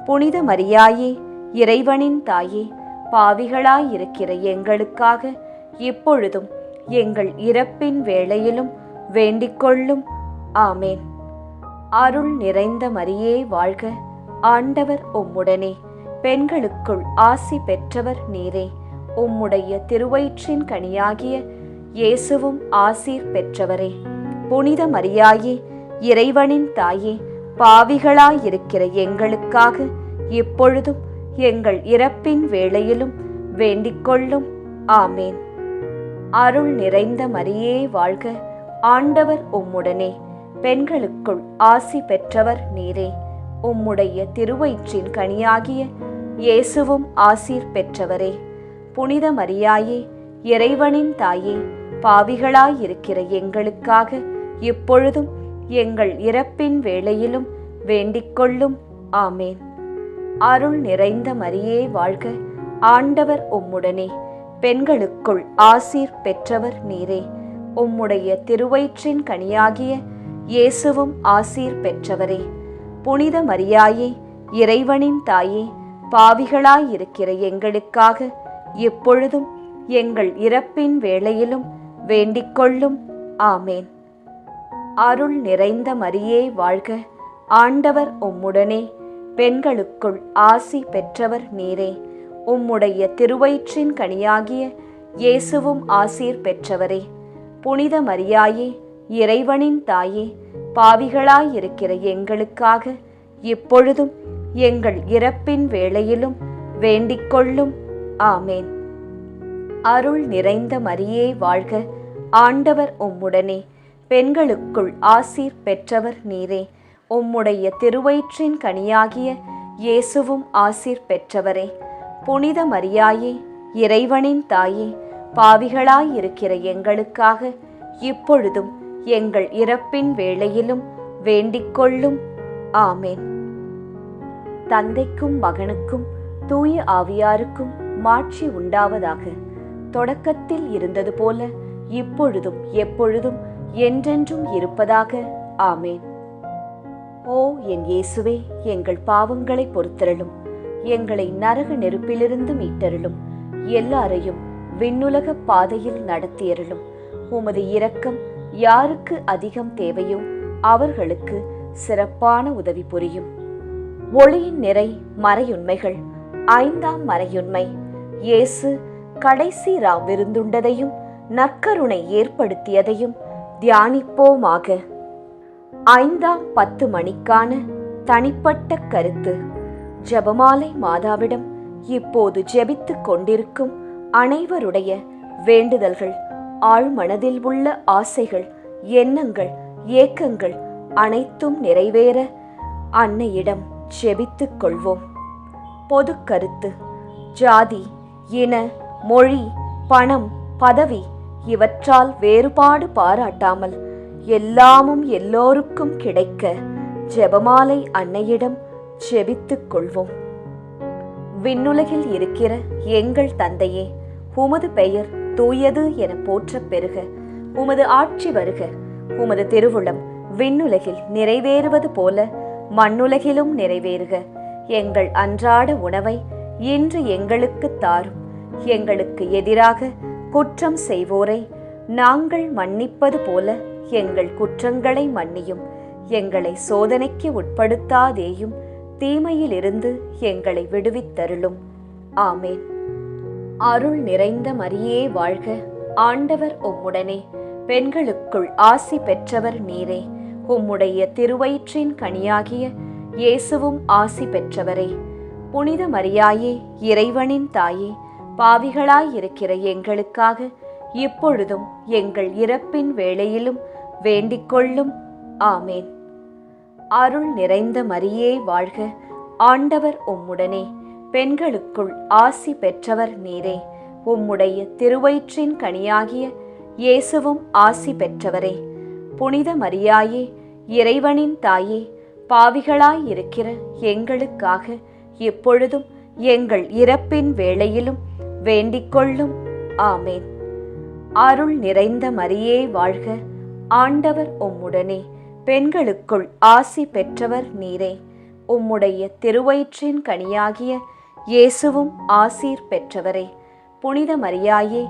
புனித மரியாயே, இறைவனின் தாயே, பாவிகளாயிருக்கிற எங்களுக்காக இப்பொழுதும் எங்கள் இறப்பின் வேளையிலும் வேண்டிக்கொள்ளும். ஆமேன். அருள் நிறைந்த மரியே வாழ்க. ஆண்டவர் உம்முடனே. பெண்களுக்குள் ஆசி பெற்றவர் நீரே. உம்முடைய திருவயிற்றின் கனியாகிய இயேசுவும் ஆசீர் பெற்றவரே. புனித மரியாயே, இறைவனின் தாயே, பாவிகளாயிருக்கிற எங்களுக்காக இப்பொழுதும் எங்கள் இறப்பின் வேளையிலும் வேண்டிக்கொள்ளும். ஆமேன். அருள் நிறைந்த மரியே வாழ்க. ஆண்டவர் உம்முடனே. பெண்களுக்குள் ஆசி பெற்றவர் நீரே. உம்முடைய திருவயிற்றின் கனியாகிய இயேசுவும் ஆசீர் பெற்றவரே. புனித மரியாயே, இறைவனின் தாயே, பாவிகளாயிருக்கிற எங்களுக்காக இப்பொழுதும் எங்கள் இறப்பின் வேளையிலும் வேண்டிக்கொள்ளும். ஆமேன். அருள் நிறைந்த மரியே வாழ்க. ஆண்டவர் உம்முடனே. பெண்களுக்குள் ஆசீர் பெற்றவர் நீரே. உம்முடைய திருவயிற்றின் கனியாகிய இயேசுவும் ஆசீர் பெற்றவரே. புனித மரியாயே, இறைவனின் தாயே, பாவிகளாயிருக்கிற எங்களுக்காக இப்பொழுதும் எங்கள் இறப்பின் வேளையிலும் வேண்டிக்கொள்ளும். ஆமேன். அருள் நிறைந்த மரியே வாழ்க. ஆண்டவர் உம்முடனே, பெண்களுக்குள் ஆசி பெற்றவர் நீரே. உம்முடைய திருவயிற்றின் கனியாகிய இயேசுவும் ஆசீர் பெற்றவரே. புனித மரியாயே, இறைவனின் தாயே, பாவிகளாயிருக்கிற எங்களுக்காக இப்பொழுதும் எங்கள் இறப்பின் வேளையிலும் வேண்டிக்கொள்ளும். ஆமேன். அருள் நிறைந்த மரியே வாழ்க. ஆண்டவர் உம்முடனே, பெண்களுக்குள் ஆசீர் பெற்றவர் நீரே. உம்முடைய திருவயிற்றின் கனியாகிய இயேசுவும் ஆசீர் பெற்றவரே. புனித மரியாயே, இறைவனின் தாயே, பாவிகளாயிருக்கிற எங்களுக்காக இப்பொழுதும் எங்கள் இறப்பின் வேளையிலும் வேண்டிக்கொள்ளும். ஆமேன். தந்தைக்கும் மகனுக்கும் தூய ஆவியாருக்கும் மாட்சி உண்டாவதாக. தொடக்கத்தில் இருந்தது போல இப்பொழுதும் எப்பொழுதும் என்றென்றும் இருப்பதாக. ஆமேன். ஓ என் இயேசுவே, எங்கள் பாவங்களை பொறுத்தருளும், எங்களை நரக நெருப்பிலிருந்து மீட்டருளும், எல்லாரையும் விண்ணுலக பாதையில் நடத்தியருளும். உமது இரக்கம் யாருக்கு அதிகம் தேவையோ அவர்களுக்கு சிறப்பான உதவி புரியும். ஒளியின் நிறை மறையுண்மைகள். 5ஆம் மறையுண்மை, இயேசு கடைசி விருந்துண்டதையும் நற்கருணை ஏற்படுத்தியதையும் தியானிப்போமாக. 5ஆம் 10 மணிக்கான தனிப்பட்ட கருத்து. ஜெபமாலை மாதாவிடம் இப்போது ஜெபித்துக் கொண்டிருக்கும் அனைவருடைய வேண்டுதல்கள், ஆழ்மனதில் உள்ள ஆசைகள், எண்ணங்கள், ஏக்கங்கள் அனைத்தும் நிறைவேற அன்னையிடம் ஜெபித்துக் கொள்வோம். பொது கருத்து. ஜாதி, இன, மொழி, பணம், பதவி இவற்றால் வேறுபாடு பாராட்டாமல் எல்லாமும் எல்லோருக்கும் கிடைக்க ஜெபமாலை அன்னையிடம் ஜெபித்துக் கொள்வோம். விண்ணுலகில் இருக்கிற எங்கள் தந்தையே, உமது பெயர் தூயது என போற்றப் பெறுக. உமது ஆட்சி வருக. உமது திருவுளம் விண்ணுலகில் நிறைவேறுவது போல மண்ணுலகிலும் நிறைவேறுக. எங்கள் அன்றாட உணவை இன்று எங்களுக்கு தாரும். எங்களுக்கு எதிராக குற்றம் செய்வோரை நாங்கள் மன்னிப்பது போல எங்கள் குற்றங்களை மன்னியும். எங்களை சோதனைக்கு உட்படுத்தாதேயும், தீமையிலிருந்து எங்களை விடுவித்தருளும். ஆமேன். அருள் நிறைந்த மரியே வாழ்க. ஆண்டவர் உம்முடனே, பெண்களுக்குள் ஆசி பெற்றவர் நீரே. உம்முடைய திருவயிற்றின் கனியாகிய இயேசுவும் ஆசி பெற்றவரே. புனித மரியாயே, இறைவனின் தாயே, பாவிகளாயிருக்கிற எங்களுக்காக இப்பொழுதும் எங்கள் இறப்பின் வேளையிலும் வேண்டிக்கொள்ளும். ஆமேன். அருள் நிறைந்த மரியே வாழ்க. ஆண்டவர் உம்முடனே, பெண்களுக்குள் ஆசி பெற்றவர் நீரே. உம்முடைய திருவயிற்றின் கனியாகிய இயேசுவும் ஆசி பெற்றவரே. புனித மரியாயே, இறைவனின் தாயே, பாவிகளாயிருக்கிற எங்களுக்காக இப்பொழுதும் எங்கள் இறப்பின் வேளையிலும் வேண்டிக்கொள்ளும். ஆமேன். அருள் நிறைந்த மரியே வாழ்க. ஆண்டவர் உம்முடனே, பெண்களுக்குள் ஆசி பெற்றவர் நீரே. உம்முடைய திருவயிற்றின் கனியாகிய இயேசுவும் ஆசீர் பெற்றவரே. புனித மரியாயே,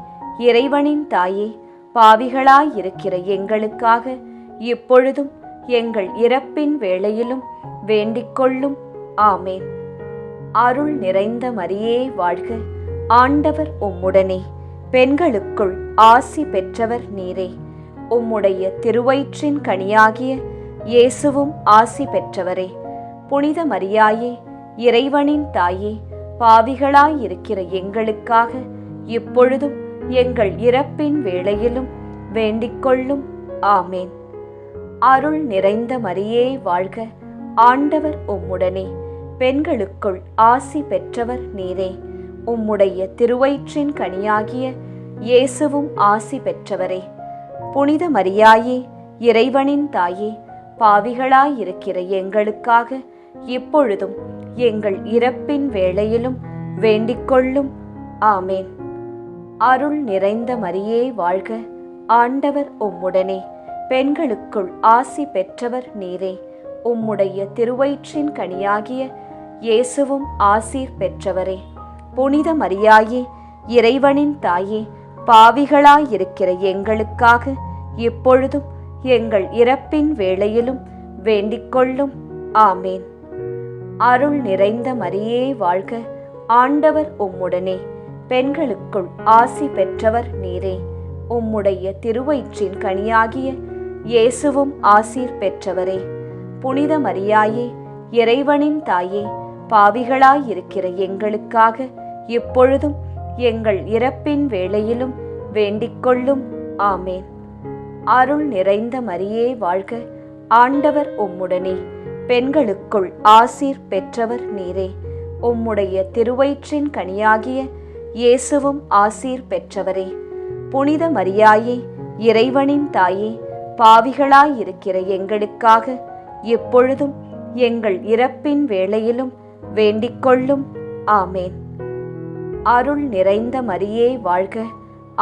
இறைவனின் தாயே, பாவிகளாயிருக்கிற எங்களுக்காக இப்பொழுதும் எங்கள் இறப்பின் வேளையிலும் வேண்டிக்கொள்ளும். ஆமேன். அருள் நிறைந்த மரியே வாழ்க. ஆண்டவர் உம்முடனே, பெண்களுக்குள் ஆசி பெற்றவர் நீரே. உம்முடைய திருவயிற்றின் கனியாகிய இயேசுவும் ஆசி பெற்றவரே. புனித மரியாயே, இறைவனின் தாயே, பாவிகளாயிருக்கிற எங்களுக்காக இப்பொழுதும் எங்கள் இறப்பின் வேளையிலும் வேண்டிக்கொள்ளும். ஆமேன். அருள் நிறைந்த மரியே வாழ்க. ஆண்டவர் உம்முடனே, பெண்களுக்குள் ஆசி பெற்றவர் நீரே. உம்முடைய திருவயிற்றின் கனியாகிய இயேசுவும் ஆசி பெற்றவரே. புனித மரியாயே, இறைவனின் தாயே, பாவிகளாயிருக்கிற எங்களுக்காக இப்பொழுதும் எங்கள் இறப்பின் வேளையிலும் வேண்டிக்கொள்ளும். ஆமேன். அருள் நிறைந்த மரியே வாழ்க. ஆண்டவர் உம்முடனே, பெண்களுக்குள் ஆசி பெற்றவர் நீரே. உம்முடைய திருவயிற்றின் கனியாகிய இயேசுவும் ஆசீர் பெற்றவரே. புனித மரியாயே, இறைவனின் தாயே, பாவிகளாயிருக்கிற எங்களுக்காக இப்பொழுதும் எங்கள் இறப்பின் வேளையிலும் வேண்டிக்கொள்ளும். ஆமேன். அருள் நிறைந்த மரியே வாழ்க, ஆண்டவர் உம்முடனே, பெண்களுக்குள் ஆசி பெற்றவர் நீரே. உம்முடைய திருவயிற்றின் கனியாகிய இயேசுவும் ஆசீர் பெற்றவரே. புனித மரியாயே, இறைவனின் தாயே, பாவிகளாயிருக்கிற எங்களுக்காக இப்பொழுதும் எங்கள் இறப்பின் வேளையிலும் வேண்டிக்கொள்ளும். ஆமேன். அருள் நிறைந்த மரியே வாழ்க, ஆண்டவர் உம்முடனே, பெண்களுக்குள் ஆசீர் பெற்றவர் நீரே. உம்முடைய திருவயிற்றின் கனியாகிய இயேசுவும் ஆசீர் பெற்றவரே. புனித மரியாயே, இறைவனின் தாயே, பாவிகளாயிருக்கிற எங்களுக்காக இப்பொழுதும் எங்கள் இறப்பின் வேளையிலும் வேண்டிக்கொள்ளும். ஆமேன். அருள் நிறைந்த மரியே வாழ்க,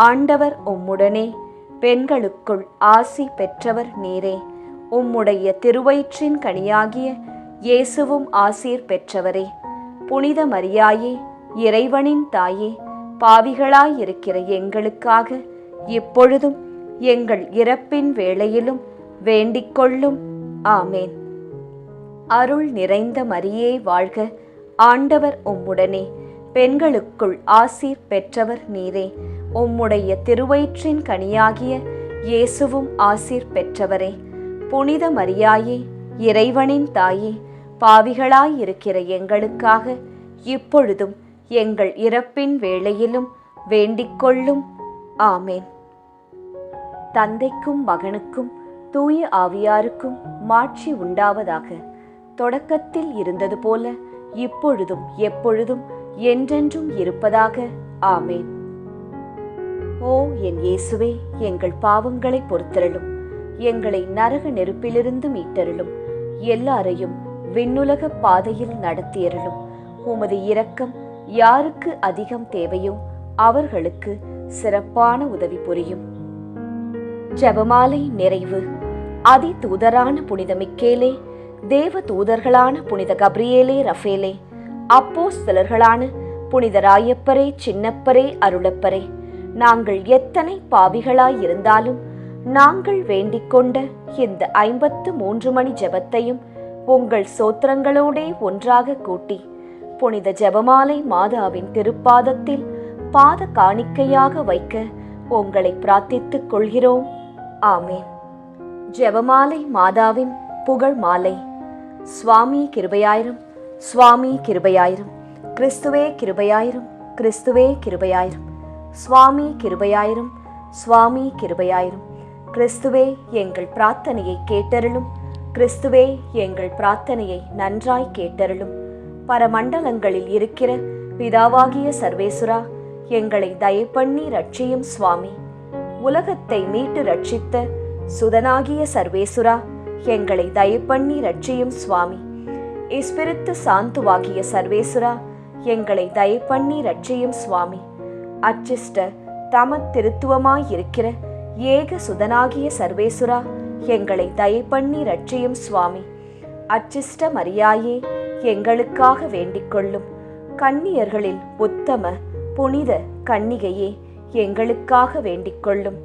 ஆண்டவர் உம்முடனே, பெண்களுக்குள் ஆசி பெற்றவர் நீரே. உம்முடைய திருவயிற்றின் கனியாகிய இயேசுவும் ஆசீர் பெற்றவரே. புனித மரியாயே, இறைவனின் தாயே, பாவிகளாயிருக்கிற எங்களுக்காக இப்பொழுதும் எங்கள் இறப்பின் வேளையிலும் வேண்டிக்கொள்ளும். ஆமேன். அருள் நிறைந்த மரியே வாழ்க, ஆண்டவர் உம்முடனே, பெண்களுக்குள் ஆசீர் பெற்றவர் நீரே. உம்முடைய திருவயிற்றின் கனியாகிய இயேசுவும் ஆசீர் பெற்றவரே. புனித மரியாயே, இறைவனின் தாயே, பாவிகளாயிருக்கிற எங்களுக்காக இப்பொழுதும் எங்கள் இறப்பின் வேளையிலும் வேண்டிக்கொள்ளும். ஆமேன். தந்தைக்கும் மகனுக்கும் தூய ஆவியாருக்கும் மாட்சி உண்டாவதாக. தொடக்கத்தில் இருந்தது போல இப்பொழுதும் எப்பொழுதும் என்றென்றும் இருப்பதாக. ஆமேன். ஓ என் இயேசுவே, எங்கள் பாவங்களை பொறுத்தருளும், எங்களை நரக நெருப்பிலிருந்து மீட்டருளும், எல்லாரையும் விண்ணுலக பாதையில் நடத்தியருளும். உமது இரக்கம் யாருக்கு அதிகம் தேவையோ அவர்களுக்கு சிறப்பான உதவி புரியும். ஜெபமாலை நிறைவு. அதி தூதரான புனித மிக்கேலே, தேவ தூதர்களான புனித கப்ரியேலே ரஃபேலே, அப்போஸ்தலர்களான புனித ராயப்பரே, சின்னப்பரே, அருளப்பரே, நாங்கள் எத்தனை பாவிகளாயிருந்தாலும் நாங்கள் வேண்டிக்கொண்ட இந்த 53 மணி ஜெபத்தையும் உங்கள் சோத்திரங்களோடே ஒன்றாக கூட்டி புனித ஜெபமாலை மாதாவின் திருப்பாதத்தில் பாத காணிக்கையாக வைக்க உங்களை பிரார்த்தித்துக் கொள்கிறோம். ஆமேன். ஜெபமாலை மாதாவின் புகழ் மாலை. சுவாமி கிருபையாயிரும், சுவாமி கிருபையாயிரும், கிறிஸ்துவே கிருபையாயிரும், கிறிஸ்துவே கிருபையாயிரும், சுவாமி கிருபையாயிரும், சுவாமி கிருபையாயிரும். கிறிஸ்துவே எங்கள் பிரார்த்தனையை கேட்டருளும், கிறிஸ்துவே எங்கள் பிரார்த்தனையை நன்றாய் கேட்டருளும். பரமண்டலங்களில் இருக்கிற பிதாவாகிய சர்வேசுரா, எங்களை தயப்பண்ணி ரட்சியும் சுவாமி. உலகத்தை மீட்டு ரட்சித்த சுதனாகிய சர்வேசுரா, எங்களை தயப்பண்ணி ரட்சியும் சுவாமி. இஸ்பிரித்து சாந்துவாகிய சர்வேசுரா, எங்களை தயப்பண்ணி ரட்சியும் சுவாமி. அச்சிஷ்ட தம திருத்துவமாயிருக்கிற ஏக சுதனாகிய சர்வேசுரா, எங்களை தயப்பண்ணி ரட்சியும் சுவாமி. அச்சிஷ்ட மரியாயே, எங்களுக்காக வேண்டிக்கொள்ளும். கன்னியர்களில் உத்தம புனித கன்னிகையே, எங்களுக்காக வேண்டிக்கொள்ளும்.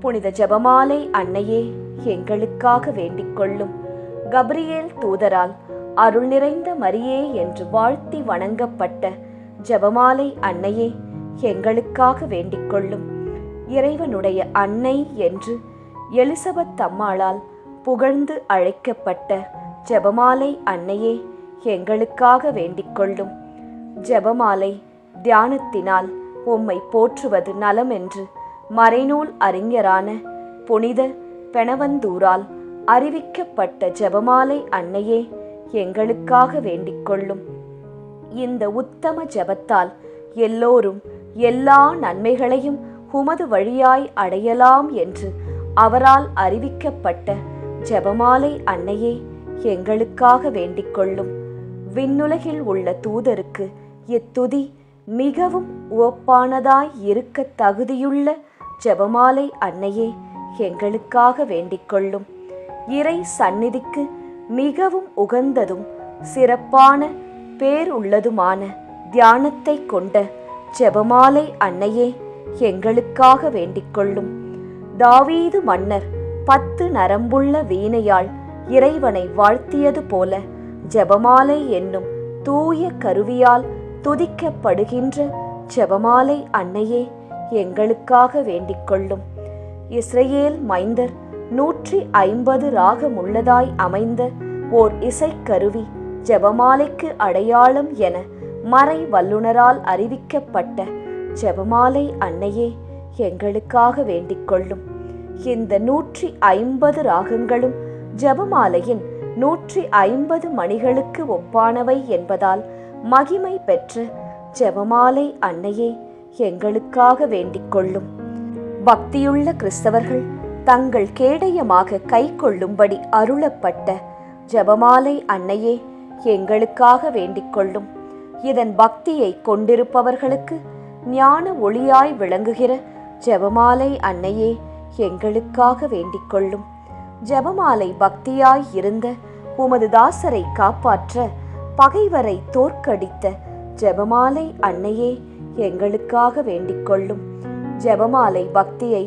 புனித ஜெபமாலை அன்னையே, எங்களுக்காக வேண்டிக்கொள்ளும். கப்ரியேல் தூதரால் அருள் நிறைந்த மரியே என்று வாழ்த்தி வணங்கப்பட்ட ஜெபமாலை அன்னையே, எங்களுக்காக வேண்டிக்கொள்ளும். இறைவனுடைய அன்னை என்று எலிசபெத் அம்மாளால் புகழ்ந்து அழைக்கப்பட்ட ஜெபமாலை அன்னையே, எங்களுக்காக வேண்டிக்கொள்ளும். ஜெபமாலை தியானத்தினால் உம்மை போற்றுவது நலம் என்று மறைநூல் அறிஞரான புனித பெனவந்தூரால் அறிவிக்கப்பட்ட ஜெபமாலை அன்னையே, எங்களுக்காக வேண்டிக்கொள்ளும். இந்த உத்தம ஜெபத்தால் எல்லோரும் எல்லா நன்மைகளையும் உமது வழியாய் அடையலாம் என்று அவரால் அறிவிக்கப்பட்ட ஜெபமாலை அன்னையே, எங்களுக்காக வேண்டிக்கொள்ளும். விண்ணுலகில் உள்ள தூதருக்கு இத்துதி மிகவும் உவப்பானதாய் இருக்க தகுதியுள்ள ஜெபமாலை அன்னையே, எங்களுக்காக வேண்டிக்கொள்ளும். இறை சந்நிதிக்கு மிகவும் உகந்ததும் சிறப்பான பேருள்ளதுமான தியானத்தை கொண்ட ஜெபமாலை அன்னையே, எங்களுக்காக வேண்டிக்கொள்ளும். தாவீது மன்னர் 10 நரம்புள்ள வீணையால் இறைவனை வாழ்த்தியது போல ஜெபமாலை என்னும் தூய கருவியால் துதிக்கப்படுகின்ற ஜெபமாலை அன்னையே எங்களுக்காக வேண்டிக் கொள்ளும். இஸ்ரவேல் மைந்தர் 150 ராகமுள்ளதாய் அமைந்த ஓர் இசைக்கருவி ஜெபமாலைக்கு அடையாளம் என மறை வல்லுனரால் அறிவிக்கப்பட்ட ஜெபமாலை அன்னையே எங்களுக்காக வேண்டிக் கொள்ளும். இந்த 150 ராகங்களும் ஜெபமாலையின் 150 மணிகளுக்கு ஒப்பானவை என்பதால் மகிமை பெற்ற ஜெபமாலை அன்னையே எங்களுக்காக வேண்டிக் கொள்ளும். பக்தியுள்ள கிறிஸ்தவர்கள் தங்கள் கேடயமாக கை கொள்ளும்படி அருளப்பட்ட ஜெபமாலை அன்னையே எங்களுக்காக வேண்டிக் கொள்ளும். இதன் பக்தியை கொண்டிருப்பவர்களுக்கு ஞான ஒளியாய் விளங்குகிற ஜெபமாலை அன்னையே எங்களுக்காக வேண்டிக் கொள்ளும். ஜெபமாலை பக்தியாய் இருந்த உமது தாசரை காப்பாற்ற பகைவரை தோற்கடித்த ஜெபமாலை அன்னையே எங்களுக்காக வேண்டிக் கொள்ளும். ஜெபமாலை பக்தியை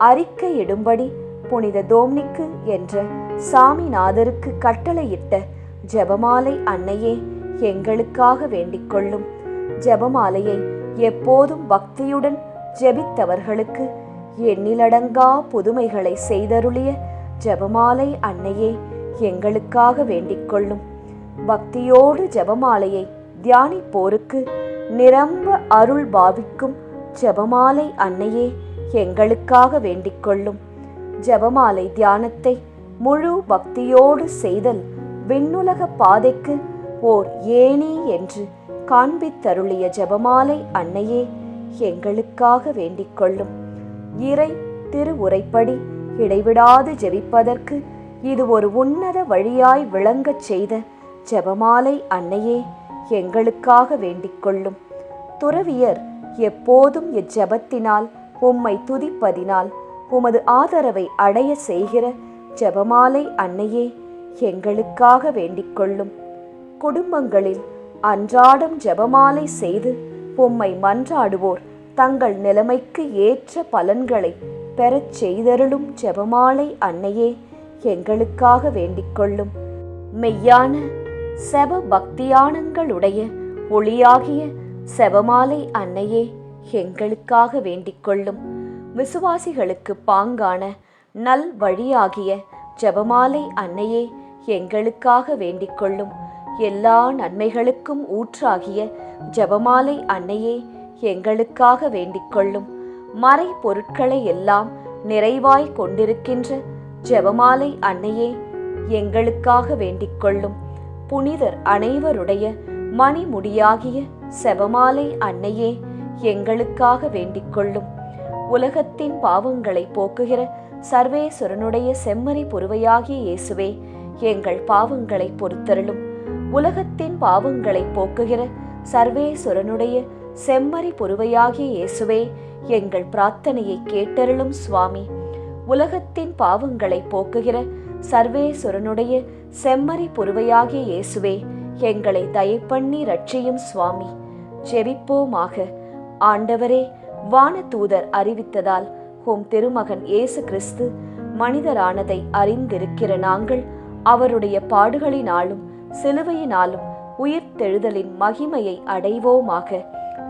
அறிக்கையிடும்படி புனித தோம்னிக்கு என்ற சாமிநாதருக்கு கட்டளையிட்ட ஜெபமாலை அன்னையே எங்களுக்காக வேண்டிக் கொள்ளும். ஜெபமாலையை எப்போதும் பக்தியுடன் ஜெபித்தவர்களுக்கு எண்ணிலடங்கா புதுமைகளை செய்தருளிய ஜெபமாலை அன்னையே எங்களுக்காக வேண்டிக் கொள்ளும். பக்தியோடு ஜெபமாலையை தியானிப்போருக்கு நிரம்ப அருள் பாவிக்கும் ஜெபமாலை அன்னையே எங்களுக்காக வேண்டிக் கொள்ளும். ஜெபமாலை தியானத்தை முழு பக்தியோடு செய்தல் விண்ணுலக பாதைக்கு ஓர் ஏணி என்று காண்பித்தருளிய ஜெபமாலை அன்னையே எங்களுக்காக வேண்டிக் கொள்ளும். இறை திருவுரைப்படி இடைவிடாது ஜெபிப்பதற்கு இது ஒரு உன்னத வழியாய் விளங்கச் செய்த ஜெபமாலை அன்னையே எங்களுக்காக வேண்டிக் கொள்ளும். துறவியர் எப்போதும் இச்செபத்தினால் உம்மை துதிப்பதினால் உமது ஆதரவை அடைய செய்கிற ஜெபமாலை அன்னையே எங்களுக்காக வேண்டிக் கொள்ளும். குடும்பங்களில் அன்றாடம் ஜெபமாலை செய்து உம்மை மன்றாடுவோர் தங்கள் நிலைமைக்கு ஏற்ற பலன்களை பெறச் செய்தருளும் ஜெபமாலை அன்னையே எங்களுக்காக வேண்டிக் கொள்ளும். மெய்யான செப பக்தியானங்களுடைய ஒளியாகிய செபமாலை அன்னையே எங்களுக்காக வேண்டிக் கொள்ளும். விசுவாசிகளுக்கு பாங்கான நல் வழியாகிய ஜெபமாலை அன்னையே எங்களுக்காக வேண்டிக் கொள்ளும். எல்லா நன்மைகளுக்கும் ஊற்றாகிய ஜெபமாலை அன்னையே எங்களுக்காக வேண்டிக் கொள்ளும். மறை பொருட்களை எல்லாம் நிறைவாய் கொண்டிருக்கின்ற ஜெபமாலை அன்னையே எங்களுக்காக வேண்டிக் கொள்ளும். புனிதர் அனைவருடைய மணிமுடியாகிய செபமாலை அன்னையே எங்களுக்காக வேண்டிக் கொள்ளும். உலகத்தின் பாவங்களை போக்குகிற சர்வேஸ்வரனுடைய செம்மறி புருவையாகிய இயேசுவே எங்கள் பாவங்களை பொறுத்தருளும். உலகத்தின் பாவங்களை போக்குகிற சர்வேஸ்வரனுடைய செம்மறி புருவையாகிய இயேசுவே எங்கள் பிரார்த்தனையை கேட்டருளும் சுவாமி. உலகத்தின் பாவங்களை போக்குகிற சர்வேஸ்வரனுடைய செம்மறி புருவையாகிய இயேசுவே எங்களை தயப்பண்ணி ரட்சியும் சுவாமி. ஜெபிப்போமாக. ஆண்டவரே, வானதூதர் அறிவித்ததால் உம் திருமகன் இயேசு கிறிஸ்து மனிதரானதை அறிந்திருக்கிற நாங்கள் அவருடைய பாடுகளினாலும் சிலுவையினாலும் உயிர்த்தெழுதலின் மகிமையை அடைவோமாக.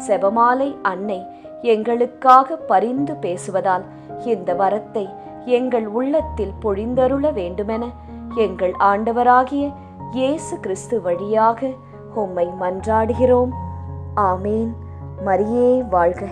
செபமாலை அன்னை எங்களுக்காக பரிந்து பேசுவதால் இந்த வரத்தை எங்கள் உள்ளத்தில் பொழிந்தருள வேண்டுமென எங்கள் ஆண்டவராகிய இயேசு கிறிஸ்து வழியாக உம்மை மன்றாடுகிறோம். ஆமேன். மரியே வாழ்க.